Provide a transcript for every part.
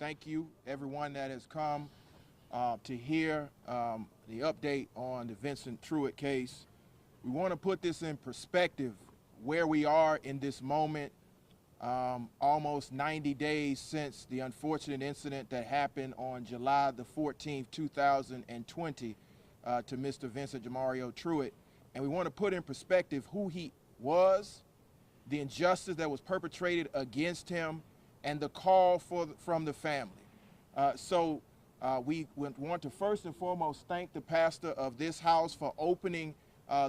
Thank you, everyone that has come to hear the update on the Vincent Truitt case. We want to put this in perspective, where we are in this moment, almost 90 days since the unfortunate incident that happened on July the 14th, 2020 to Mr. Vincent Truitt. And we want to put in perspective who he was, the injustice that was perpetrated against him, and the call from the family. We want to first and foremost thank the pastor of this house for opening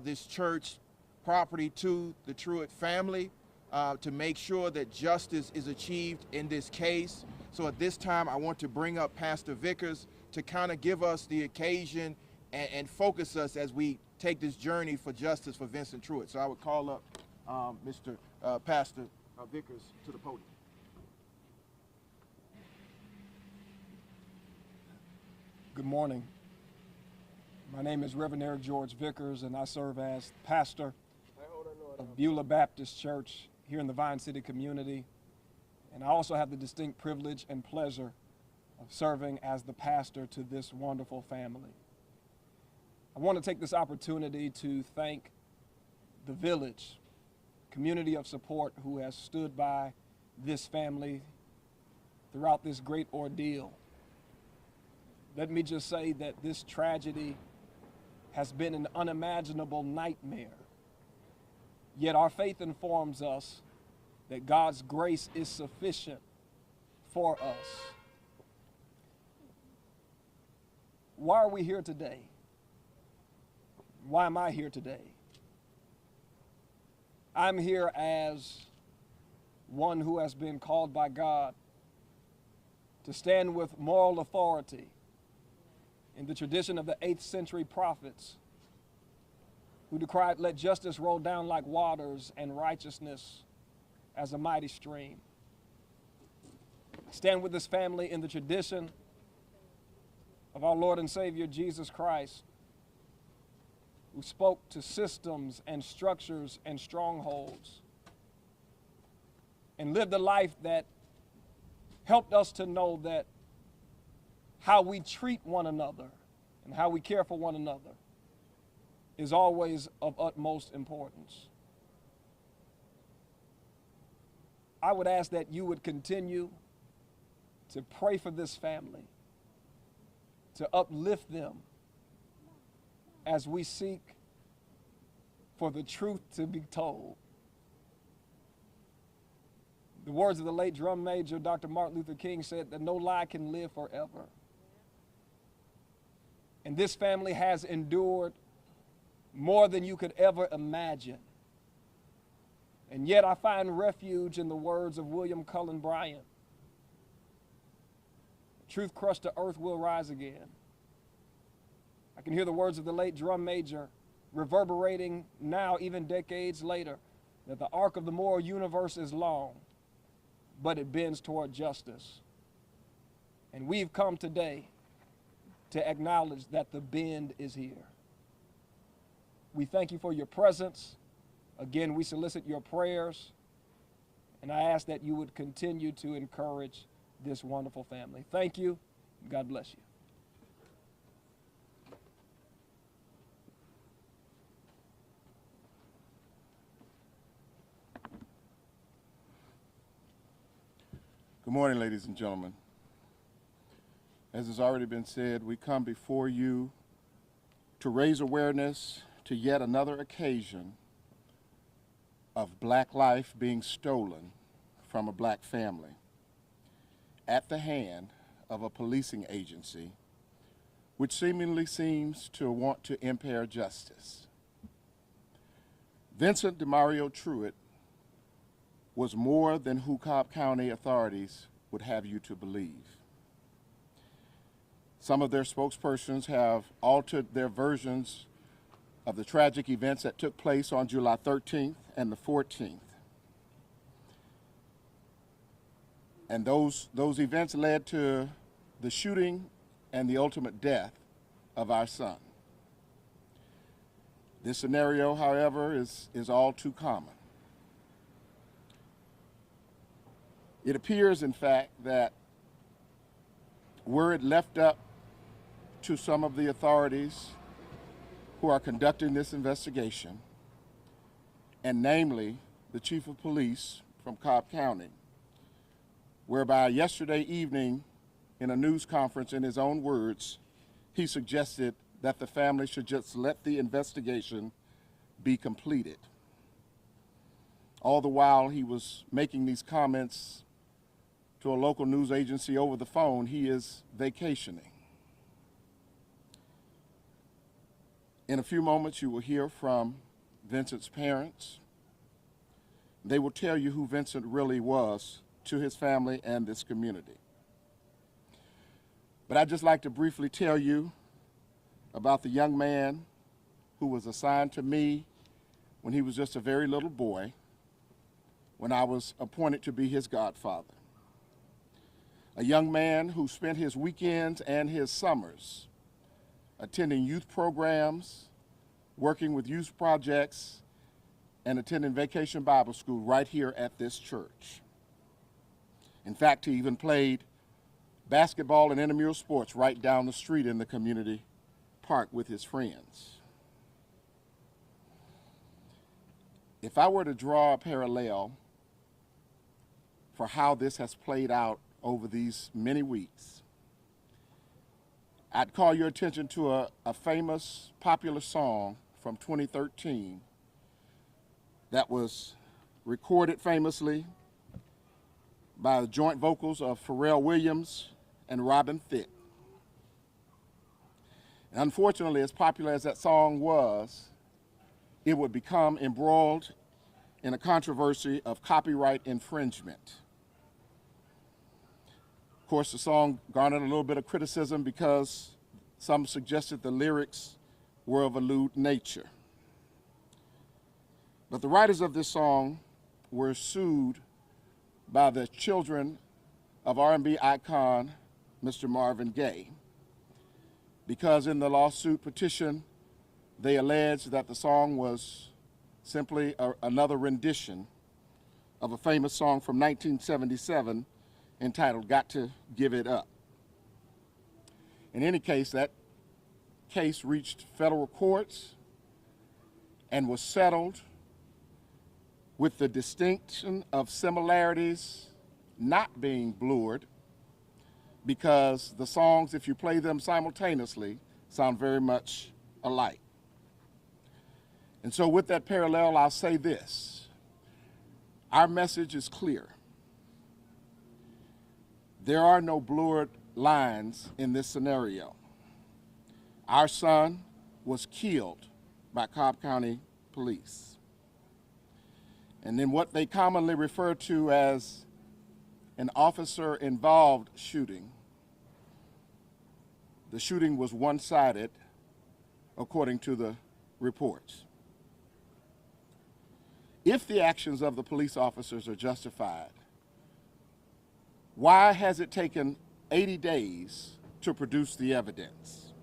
this church property to the Truitt family to make sure that justice is achieved in this case. So at this time, I want to bring up Pastor Vickers to kind of give us the occasion and focus us as we take this journey for justice for Vincent Truitt. So I would call up Mr. Pastor Vickers to the podium. Good morning. My name is Reverend Eric George Vickers, and I serve as pastor of Beulah Baptist Church here in the Vine City community. And I also have the distinct privilege and pleasure of serving as the pastor to this wonderful family. I want to take this opportunity to thank the village, community of support who has stood by this family throughout this great ordeal. Let me just say that this tragedy has been an unimaginable nightmare. Yet our faith informs us that God's grace is sufficient for us. Why are we here today? Why am I here today? I'm here as one who has been called by God to stand with moral authority in the tradition of the 8th century prophets who decried, "Let justice roll down like waters and righteousness as a mighty stream." I stand with this family in the tradition of our Lord and Savior Jesus Christ, who spoke to systems and structures and strongholds and lived a life that helped us to know that how we treat one another and how we care for one another is always of utmost importance. I would ask that you would continue to pray for this family, to uplift them as we seek for the truth to be told. The words of the late drum major, Dr. Martin Luther King, said that no lie can live forever. And this family has endured more than you could ever imagine. And yet I find refuge in the words of William Cullen Bryant. Truth crushed to earth will rise again. I can hear the words of the late drum major reverberating now, even decades later, that the arc of the moral universe is long, but it bends toward justice. And we've come today to acknowledge that the bend is here. We thank you for your presence. Again, we solicit your prayers, and I ask that you would continue to encourage this wonderful family. Thank you. God bless you. Good morning, ladies and gentlemen. As has already been said, we come before you to raise awareness to yet another occasion of black life being stolen from a black family at the hand of a policing agency which seemingly seems to want to impair justice. Vincent Truitt was more than who Cobb County authorities would have you to believe. Some of their spokespersons have altered their versions of the tragic events that took place on July 13th and the 14th. And those events led to the shooting and the ultimate death of our son. This scenario, however, is all too common. It appears, in fact, that were it left up to some of the authorities who are conducting this investigation, and namely the chief of police from Cobb County, whereby yesterday evening in a news conference, in his own words, he suggested that the family should just let the investigation be completed. All the while he was making these comments to a local news agency over the phone, he is vacationing. In a few moments, you will hear from Vincent's parents. They will tell you who Vincent really was to his family and this community. But I'd just like to briefly tell you about the young man who was assigned to me when he was just a very little boy, when I was appointed to be his godfather. A young man who spent his weekends and his summers attending youth programs, working with youth projects, and attending Vacation Bible School right here at this church. In fact, he even played basketball and intramural sports right down the street in the community park with his friends. If I were to draw a parallel for how this has played out over these many weeks, I'd call your attention to a famous popular song from 2013 that was recorded famously by the joint vocals of Pharrell Williams and Robin Thicke. And unfortunately, as popular as that song was, it would become embroiled in a controversy of copyright infringement. Of course, the song garnered a little bit of criticism because some suggested the lyrics were of a lewd nature. But the writers of this song were sued by the children of R&B icon, Mr. Marvin Gaye, because in the lawsuit petition, they alleged that the song was simply another rendition of a famous song from 1977 entitled "Got to Give It Up." In any case, that case reached federal courts and was settled with the distinction of similarities not being blurred, because the songs, if you play them simultaneously, sound very much alike. And so with that parallel, I'll say this. Our message is clear. There are no blurred lines in this scenario. Our son was killed by Cobb County police. And in what they commonly refer to as an officer-involved shooting, the shooting was one-sided, according to the reports. If the actions of the police officers are justified, why has it taken 80 days to produce the evidence?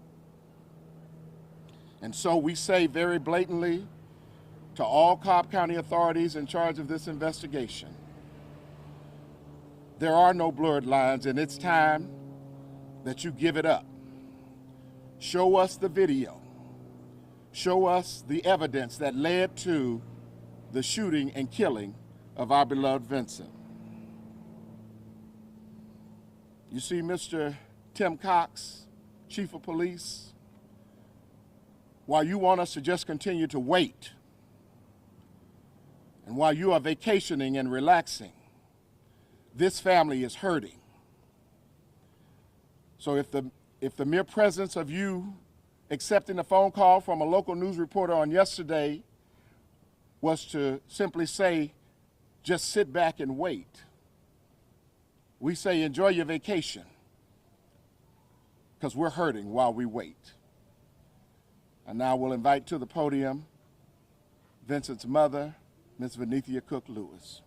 And so we say very blatantly to all Cobb County authorities in charge of this investigation, there are no blurred lines, and it's time that you give it up. Show us the video. Show us the evidence that led to the shooting and killing of our beloved Vincent. You see, Mr. Tim Cox, Chief of Police, while you want us to just continue to wait, and while you are vacationing and relaxing, this family is hurting. So if the mere presence of you accepting a phone call from a local news reporter on yesterday was to simply say, just sit back and wait, we say enjoy your vacation, because we're hurting while we wait. And now we'll invite to the podium Vincent's mother, Ms. Venethia Cook Lewis.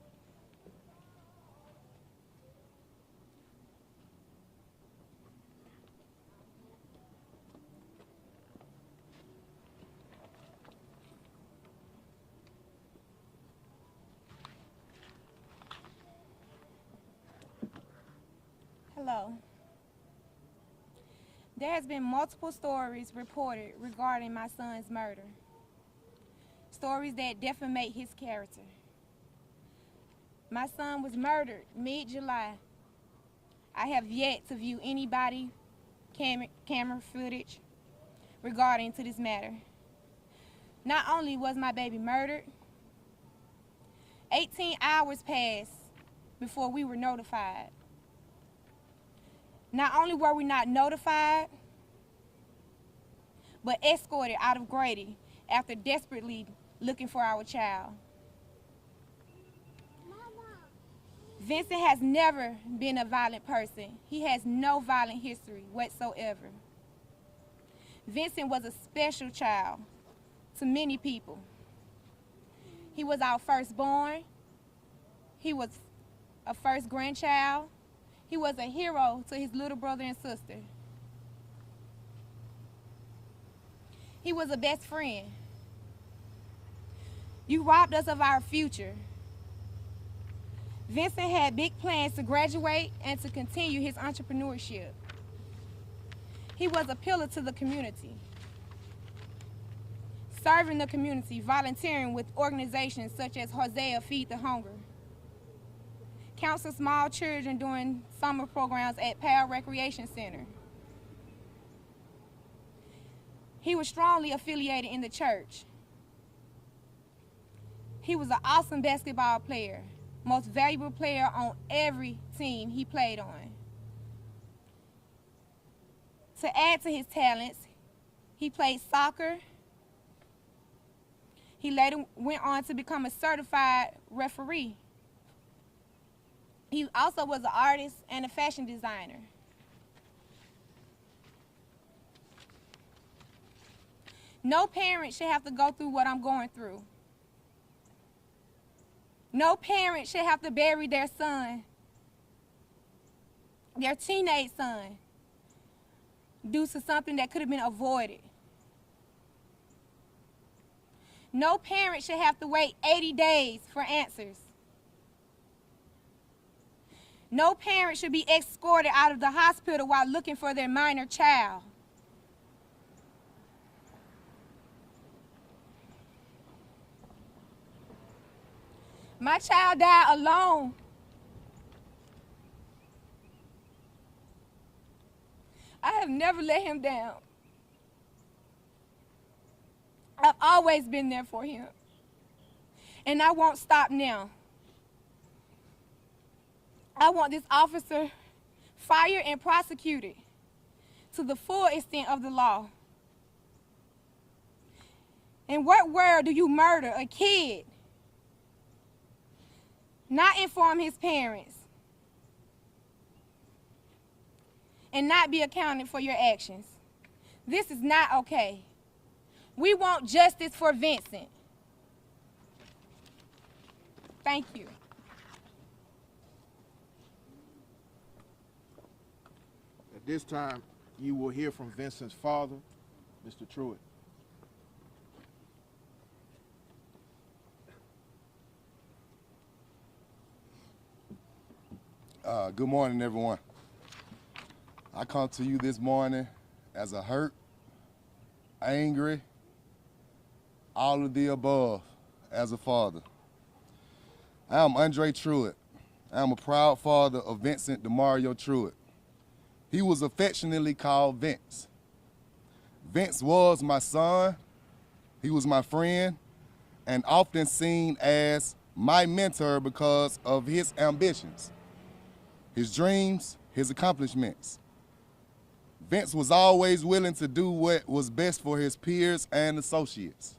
Hello. There has been multiple stories reported regarding my son's murder. Stories that defamate his character. My son was murdered mid-July. I have yet to view any body camera footage regarding to this matter. Not only was my baby murdered, 18 hours passed before we were notified. Not only were we not notified, but escorted out of Grady after desperately looking for our child. Vincent has never been a violent person. He has no violent history whatsoever. Vincent was a special child to many people. He was our firstborn. He was a first grandchild. He was a hero to his little brother and sister. He was a best friend. You robbed us of our future. Vincent had big plans to graduate and to continue his entrepreneurship. He was a pillar to the community, serving the community, volunteering with organizations such as Hosea Feed the Hunger, counsel small children during summer programs at Powell Recreation Center. He was strongly affiliated in the church. He was an awesome basketball player, most valuable player on every team he played on. To add to his talents, he played soccer. He later went on to become a certified referee. He also was an artist and a fashion designer. No parent should have to go through what I'm going through. No parent should have to bury their son, their teenage son, due to something that could have been avoided. No parent should have to wait 80 days for answers. No parent should be escorted out of the hospital while looking for their minor child. My child died alone. I have never let him down. I've always been there for him. And I won't stop now. I want this officer fired and prosecuted to the full extent of the law. In what world do you murder a kid, not inform his parents, and not be accounted for your actions? This is not okay. We want justice for Vincent. Thank you. At this time, you will hear from Vincent's father, Mr. Truitt. Good morning, everyone. I come to you this morning as a hurt, angry, all of the above as a father. I am Andre Truitt. I am a proud father of Vincent DeMario Truitt. He was affectionately called Vince. Vince was my son, he was my friend, and often seen as my mentor because of his ambitions, his dreams, his accomplishments. Vince was always willing to do what was best for his peers and associates.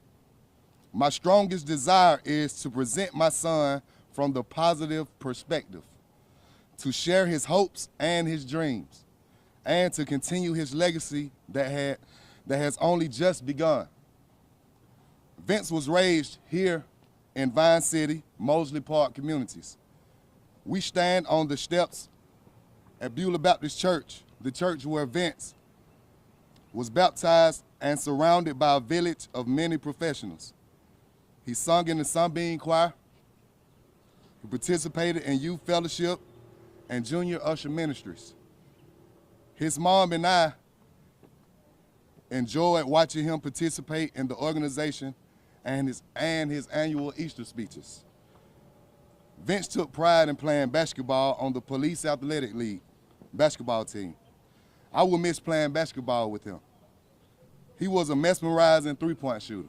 My strongest desire is to present my son from the positive perspective, to share his hopes and his dreams, and to continue his legacy that has only just begun. Vince was raised here in Vine City, Mosley Park communities. We stand on the steps at Beulah Baptist Church, the church where Vince was baptized and surrounded by a village of many professionals. He sung in the Sunbeam Choir. He participated in youth fellowship and junior usher ministries. His mom and I enjoyed watching him participate in the organization and his annual Easter speeches. Vince took pride in playing basketball on the Police Athletic League basketball team. I will miss playing basketball with him. He was a mesmerizing three-point shooter.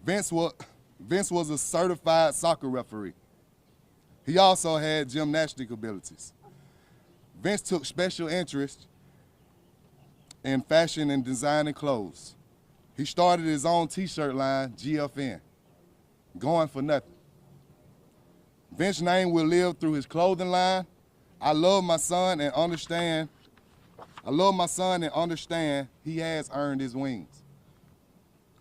Vince was a certified soccer referee. He also had gymnastic abilities. Vince took special interest in fashion and designing clothes. He started his own t-shirt line, GFN, going for nothing. Vince's name will live through his clothing line. I love my son and understand he has earned his wings.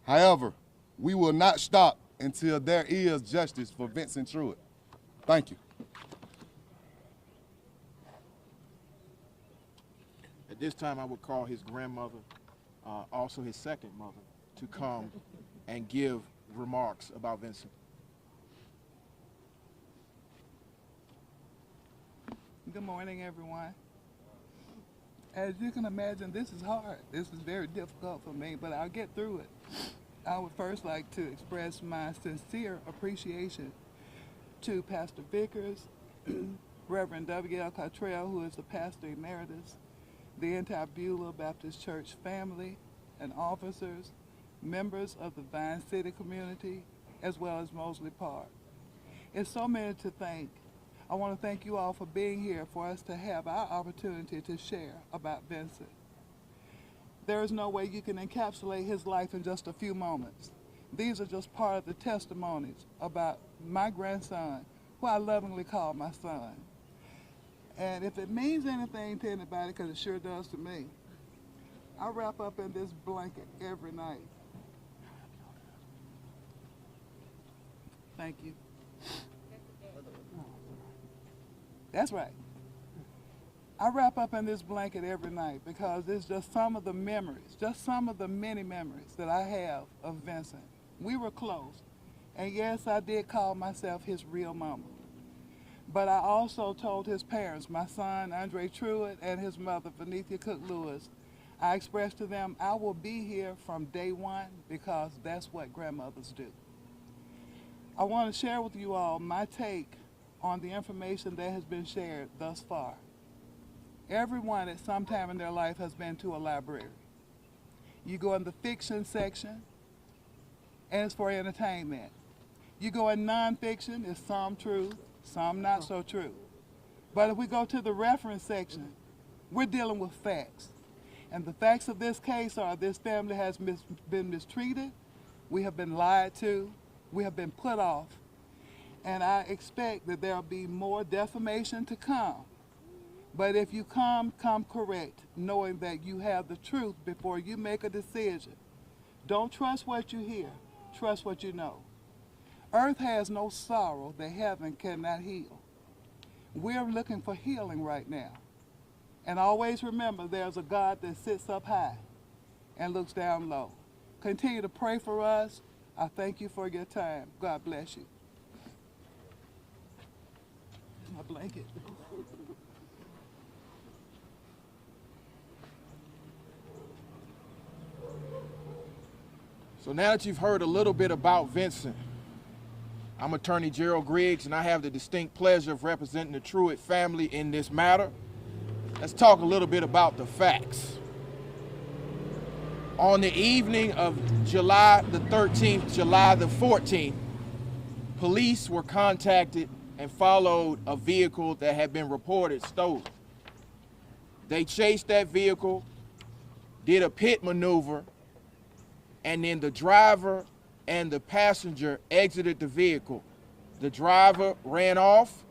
However, we will not stop until there is justice for Vincent Truitt. Thank you. At this time, I would call his grandmother, also his second mother, to come and give remarks about Vincent. Good morning, everyone. As you can imagine, this is hard. This is very difficult for me, but I'll get through it. I would first like to express my sincere appreciation to Pastor Vickers, Reverend W.L. Cottrell, who is the pastor emeritus, the entire Beulah Baptist Church family and officers, members of the Vine City community, as well as Mosley Park. It's so many to thank. I want to thank you all for being here for us to have our opportunity to share about Vincent. There is no way you can encapsulate his life in just a few moments. These are just part of the testimonies about my grandson, who I lovingly call my son. And if it means anything to anybody, because it sure does to me, I wrap up in this blanket every night. Thank you. That's right. I wrap up in this blanket every night because it's just some of the memories, just some of the many memories that I have of Vincent. We were close. And yes, I did call myself his real mama. But I also told his parents, my son, Andre Truitt, and his mother, Venethia Cook Lewis, I expressed to them, I will be here from day one because that's what grandmothers do. I want to share with you all my take on the information that has been shared thus far. Everyone at some time in their life has been to a library. You go in the fiction section, and it's for entertainment. You go in nonfiction, it's some true, some not so true. But if we go to the reference section, we're dealing with facts. And the facts of this case are this family has been mistreated, we have been lied to, we have been put off, and I expect that there'll be more defamation to come. But if you come correct, knowing that you have the truth before you make a decision. Don't trust what you hear, trust what you know. Earth has no sorrow that heaven cannot heal. We're looking for healing right now. And always remember, there's a God that sits up high and looks down low. Continue to pray for us. I thank you for your time. God bless you. Here's my blanket. So now that you've heard a little bit about Vincent, I'm attorney Gerald Griggs, and I have the distinct pleasure of representing the Truitt family in this matter. Let's talk a little bit about the facts. On the evening of July the 13th, July the 14th, police were contacted and followed a vehicle that had been reported stolen. They chased that vehicle, did a pit maneuver, and then the driver and the passenger exited the vehicle. The driver ran off,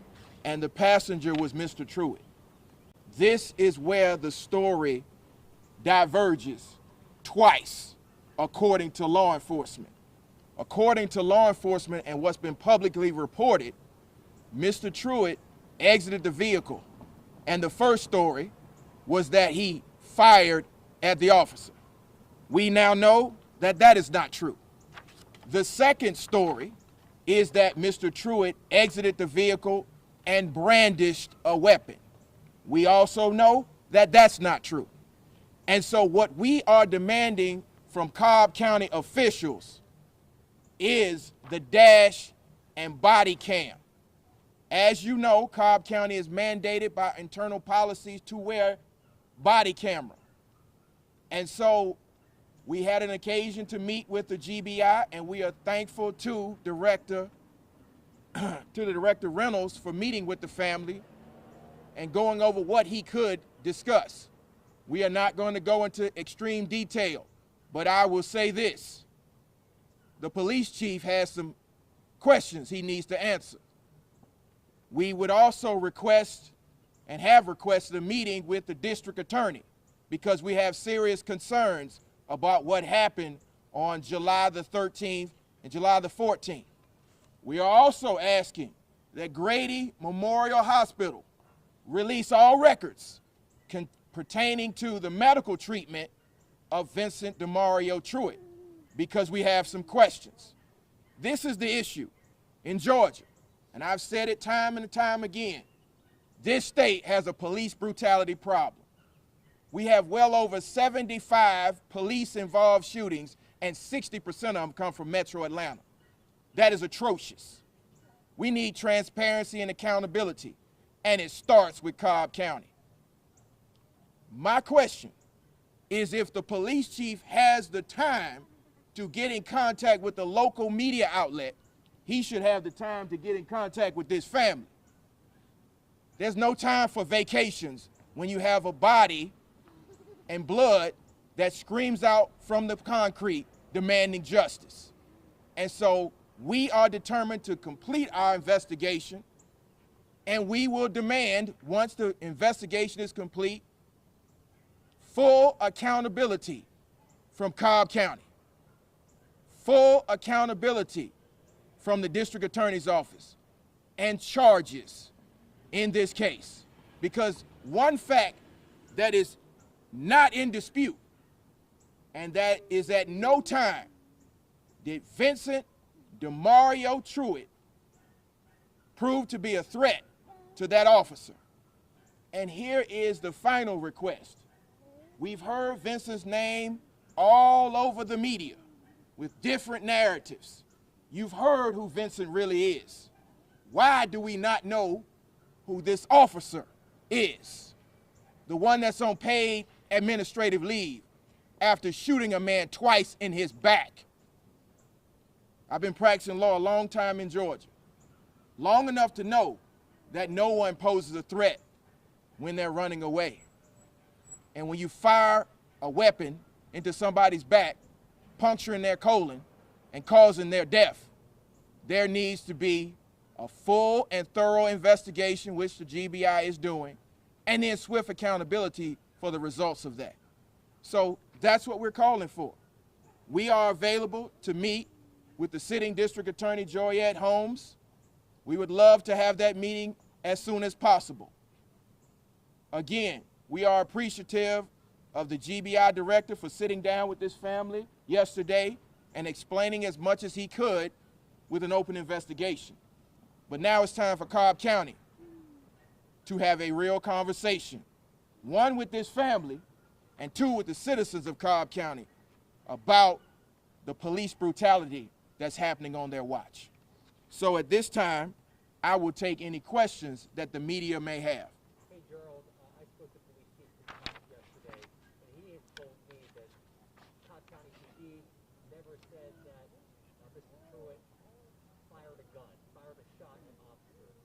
and the passenger was Mr. Truitt. This is where the story diverges twice, according to law enforcement. According to law enforcement and what's been publicly reported, Mr. Truitt exited the vehicle, and the first story was that he fired at the officer. We now know that that is not true. The second story is that Mr. Truitt exited the vehicle and brandished a weapon. We also know that that's not true. And so what we are demanding from Cobb County officials is the dash and body cam. As you know, Cobb County is mandated by internal policies to wear body camera. And so we had an occasion to meet with the GBI, and we are thankful to the Director Reynolds for meeting with the family and going over what he could discuss. We are not going to go into extreme detail, but I will say this. The police chief has some questions he needs to answer. We would also request and have requested a meeting with the district attorney because we have serious concerns about what happened on July the 13th and July the 14th. We are also asking that Grady Memorial Hospital release all records pertaining to the medical treatment of Vincent DeMario Truitt because we have some questions. This is the issue in Georgia, and I've said it time and time again. This state has a police brutality problem. We have well over 75 police-involved shootings, and 60% of them come from Metro Atlanta. That is atrocious. We need transparency and accountability, and it starts with Cobb County. My question is if the police chief has the time to get in contact with the local media outlet, he should have the time to get in contact with this family. There's no time for vacations when you have a body and blood that screams out from the concrete demanding justice. And so we are determined to complete our investigation, and we will demand, once the investigation is complete, full accountability from Cobb County, full accountability from the district attorney's office, and charges in this case. Because one fact that is not in dispute, and that is at no time did Vincent DeMario Truitt prove to be a threat to that officer. And here is the final request. We've heard Vincent's name all over the media with different narratives. You've heard who Vincent really is. Why do we not know who this officer is? The one that's on paid administrative leave after shooting a man twice in his back. I've been practicing law a long time in Georgia, long enough to know that no one poses a threat when they're running away. And when you fire a weapon into somebody's back, puncturing their colon and causing their death, there needs to be a full and thorough investigation, which the GBI is doing, and then swift accountability for the results of that. So that's what we're calling for. We are available to meet with the sitting district attorney, Joyette Holmes. We would love to have that meeting as soon as possible. Again, we are appreciative of the GBI director for sitting down with this family yesterday and explaining as much as he could with an open investigation. But now it's time for Cobb County to have a real conversation, one with this family and two with the citizens of Cobb County about the police brutality that's happening on their watch. So at this time, I will take any questions that the media may have. Hey, Gerald, I spoke to Police Chief Truitt yesterday, and he had told me that Cobb County PD never said that Mr. Truitt fired a gun, fired a shot at officers.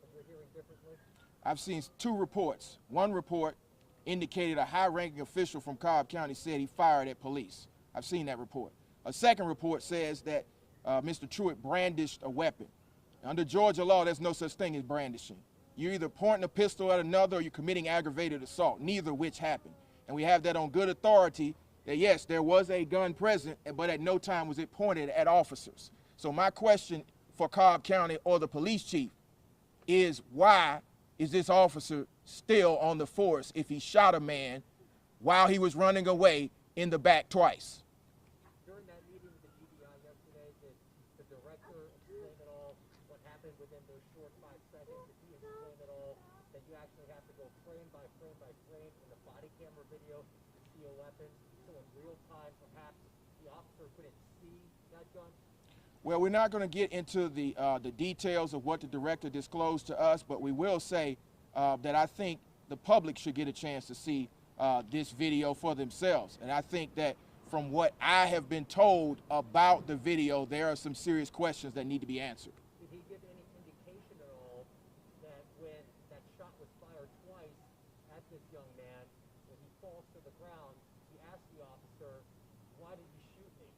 But you're hearing differently? I've seen two reports. One report indicated a high-ranking official from Cobb County said he fired at police. I've seen that report. A second report says that Mr. Truitt brandished a weapon. Under Georgia law, there's no such thing as brandishing. You're either pointing a pistol at another or you're committing aggravated assault, neither of which happened. And we have that on good authority that, yes, there was a gun present, but at no time was it pointed at officers. So my question for Cobb County or the police chief is, why is this officer still on the force if he shot a man while he was running away in the back twice? During that meeting with the GBI yesterday, did the director explain at all what happened within those short 5 seconds? Did he explain at all that you actually have to go frame by frame by frame in the body camera video to see a weapon, so in real time, perhaps the officer couldn't see that gun? Well, we're not going to get into the details of what the director disclosed to us, but we will say that I think the public should get a chance to see this video for themselves. And I think that from what I have been told about the video, there are some serious questions that need to be answered. Did he give any indication at all that when that shot was fired twice at this young man, when he falls to the ground, he asked the officer, "Why did you shoot me?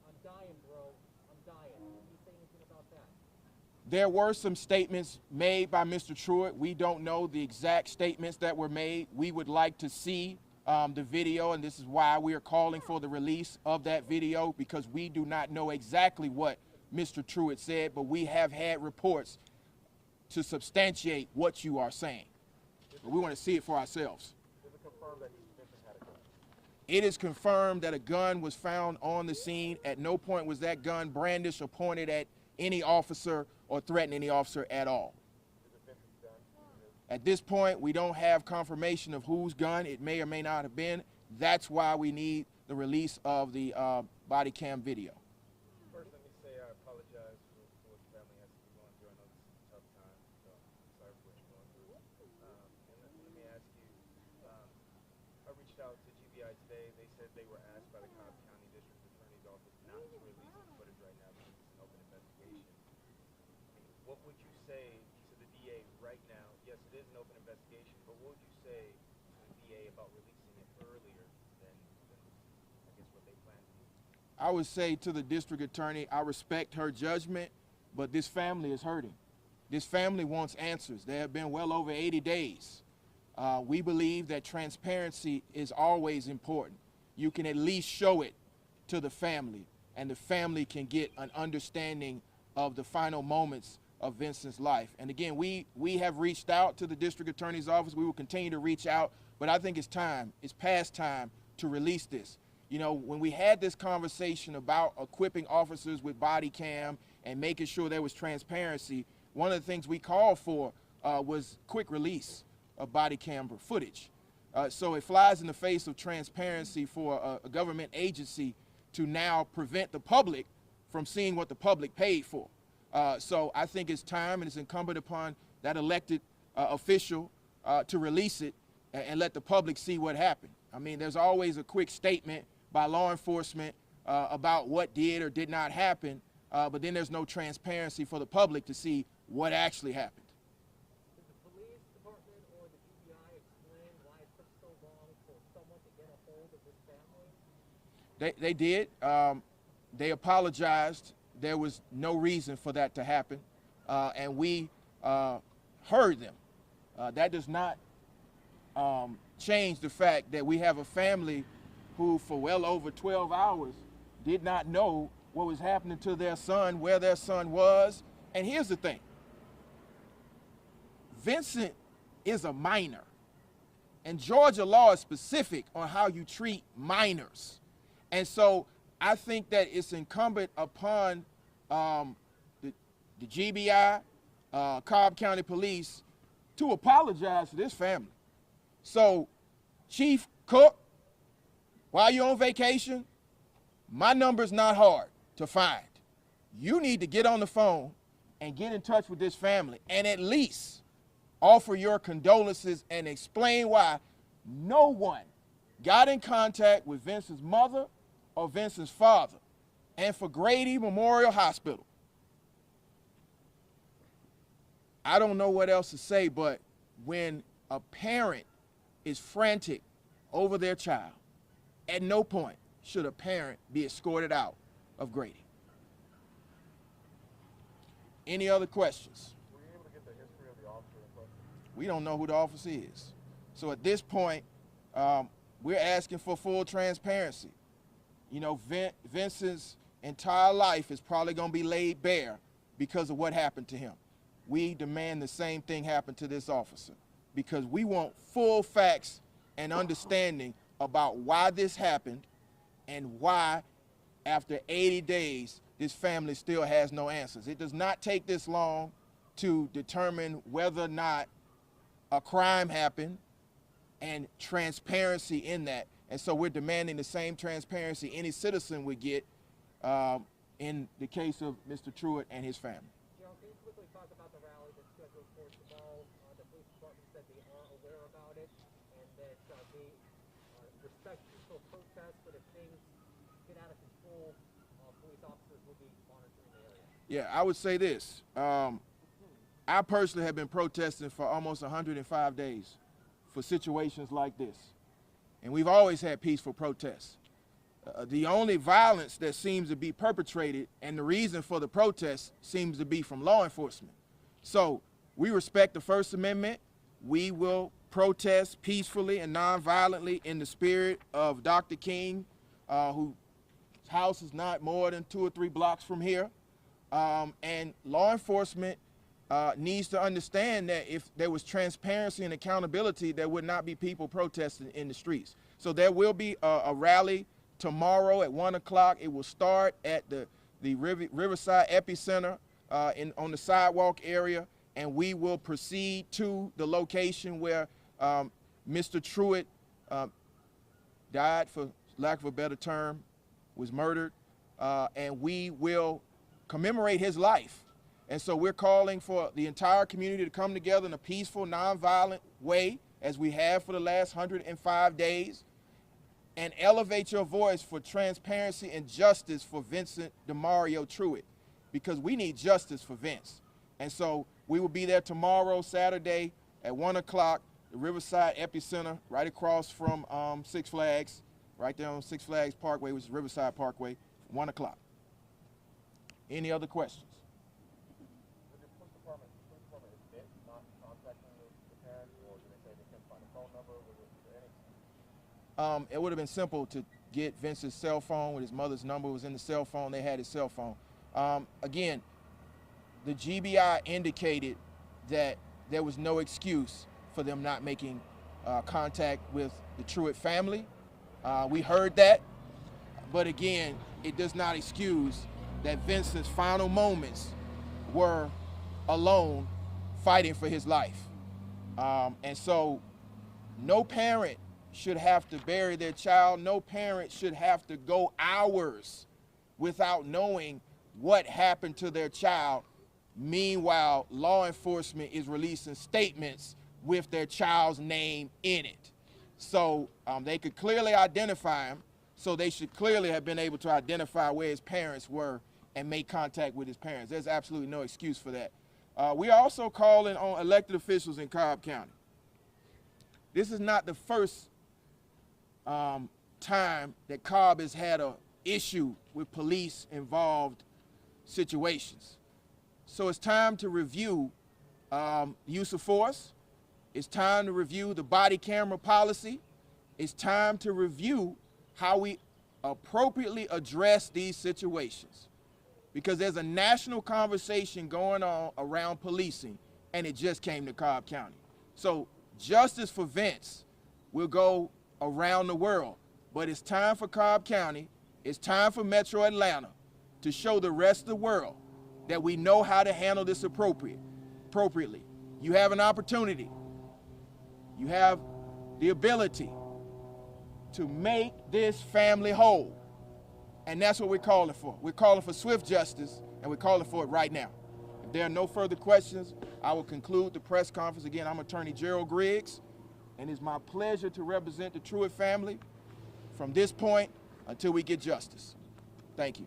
I'm dying, bro. I'm dying." Did he say anything about that? There were some statements made by Mr. Truitt. We don't know the exact statements that were made. We would like to see the video, and this is why we are calling for the release of that video, because we do not know exactly what Mr. Truitt said, but we have had reports to substantiate what you are saying. But we want to see it for ourselves. Is it confirmed that Vincent had a gun? It is confirmed that a gun was found on the scene. At no point was that gun brandished or pointed at any officer or threatened any officer at all. Is it Vincent's gun? At this point, we don't have confirmation of whose gun it may or may not have been. That's why we need the release of the body cam video. First, let me say I apologize for what your family has to be going through. I know this is a tough time, so I'm sorry for what you're going through. And let me ask you, I reached out to GBI today. They said they were asked by the Cobb County District Attorney's Office not to release the footage right now because it's an open investigation. I mean, what would you say to the DA right now? Yes, it is an open investigation, but what would you say to the DA about releasing it earlier than I guess what they plan to do? I would say to the district attorney, I respect her judgment, but this family is hurting. This family wants answers. There have been well over 80 days. We believe that transparency is always important. You can at least show it to the family, and the family can get an understanding of the final moments of Vincent's life. And again, we have reached out to the district attorney's office. We will continue to reach out, but I think it's past time to release this. You know, when we had this conversation about equipping officers with body cam and making sure there was transparency, one of the things we called for was quick release of body camera footage. So it flies in the face of transparency for a government agency to now prevent the public from seeing what the public paid for. So I think it's time, and it's incumbent upon that elected official to release it and let the public see what happened. I mean, there's always a quick statement by law enforcement about what did or did not happen, but then there's no transparency for the public to see what actually happened. Did the police department or the GBI explain why it took so long for someone to get a hold of this family? They did. They apologized. There was no reason for that to happen, and we heard them. That does not change the fact that we have a family who, for well over 12 hours, did not know what was happening to their son, where their son was. And here's the thing. Vincent is a minor, and Georgia law is specific on how you treat minors. And so I think that it's incumbent upon the GBI, Cobb County Police, to apologize to this family. So, Chief Cook, while you're on vacation, my number's not hard to find. You need to get on the phone and get in touch with this family and at least offer your condolences and explain why no one got in contact with Vincent's mother or Vincent's father. And for Grady Memorial Hospital, I don't know what else to say, but when a parent is frantic over their child, at no point should a parent be escorted out of Grady. Any other questions? Were you able to get the history of the officer in question? We don't know who the officer is. So at this point, we're asking for full transparency. You know, Vincent's entire life is probably going to be laid bare because of what happened to him. We demand the same thing happen to this officer because we want full facts and understanding about why this happened and why, after 80 days, this family still has no answers. It does not take this long to determine whether or not a crime happened and transparency in that. And so we're demanding the same transparency any citizen would get in the case of Mr. Truitt and his family. Gerald, can you quickly talk about the rally that's scheduled for tomorrow? The police department said they are aware about it and that they respect peaceful protests, but if things get out of control, police officers will be monitoring the area. Yeah, I would say this. I personally have been protesting for almost 105 days for situations like this. And we've always had peaceful protests. The only violence that seems to be perpetrated and the reason for the protests seems to be from law enforcement. So we respect the First Amendment. We will protest peacefully and nonviolently in the spirit of Dr. King, whose house is not more than 2 or 3 blocks from here. And law enforcement needs to understand that if there was transparency and accountability, there would not be people protesting in the streets. So there will be a rally tomorrow at 1 o'clock. It will start at the Riverside Epicenter on the sidewalk area, and we will proceed to the location where Mr. Truitt died, for lack of a better term, was murdered, and we will commemorate his life. And so we're calling for the entire community to come together in a peaceful, nonviolent way, as we have for the last 105 days, and elevate your voice for transparency and justice for Vincent DeMario Truitt, because we need justice for Vince. And so we will be there tomorrow, Saturday, at 1 o'clock, the Riverside Epicenter, right across from Six Flags, right there on Six Flags Parkway, which is Riverside Parkway, 1 o'clock. Any other questions? Did the police department admit not contacting the parents, or did they say they couldn't find a phone number? Was there any? It would have been simple to get Vince's cell phone. With his mother's number was in the cell phone. They had his cell phone. Again, the GBI indicated that there was no excuse for them not making contact with the Truitt family. We heard that, but again, it does not excuse that Vincent's final moments were alone fighting for his life. And so no parent should have to bury their child. No parent should have to go hours without knowing what happened to their child. Meanwhile, law enforcement is releasing statements with their child's name in it. So they could clearly identify him, so they should clearly have been able to identify where his parents were and make contact with his parents. There's absolutely no excuse for that. We are also calling on elected officials in Cobb County. This is not the first time that Cobb has had an issue with police-involved situations. So it's time to review use of force. It's time to review the body camera policy. It's time to review how we appropriately address these situations, because there's a national conversation going on around policing, and it just came to Cobb County. So justice for Vince will go around the world, but it's time for Cobb County, it's time for Metro Atlanta to show the rest of the world that we know how to handle this appropriately. You have an opportunity. You have the ability to make this family whole. And that's what we're calling for. We're calling for swift justice, and we're calling for it right now. If there are no further questions, I will conclude the press conference. Again, I'm Attorney Gerald Griggs, and it's my pleasure to represent the Truitt family from this point until we get justice. Thank you.